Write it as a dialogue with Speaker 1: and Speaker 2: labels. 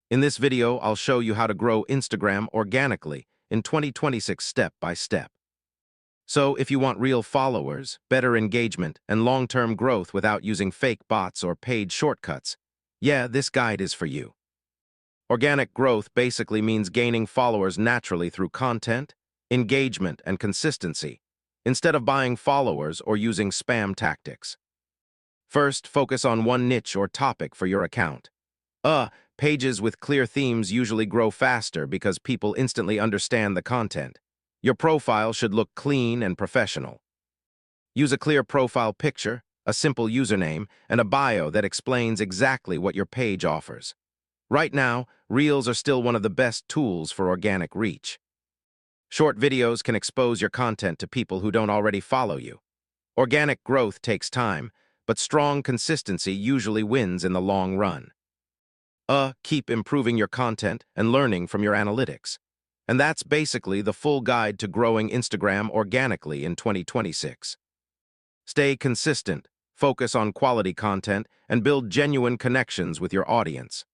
Speaker 1: In this video, I'll show you how to grow Instagram organically in 2026 step by step. So if you want real followers, better engagement, and long-term growth without using fake bots or paid shortcuts, yeah, this guide is for you. Organic growth basically means gaining followers naturally through content, engagement, and consistency, instead of buying followers or using spam tactics. First, focus on one niche or topic for your account. Pages with clear themes usually grow faster because people instantly understand the content. Your profile should look clean and professional. Use a clear profile picture, a simple username, and a bio that explains exactly what your page offers. Right now, Reels are still one of the best tools for organic reach. Short videos can expose your content to people who don't already follow you. Organic growth takes time, but strong consistency usually wins in the long run. Keep improving your content and learning from your analytics. And that's basically the full guide to growing Instagram organically in 2026. Stay consistent, focus on quality content, and build genuine connections with your audience.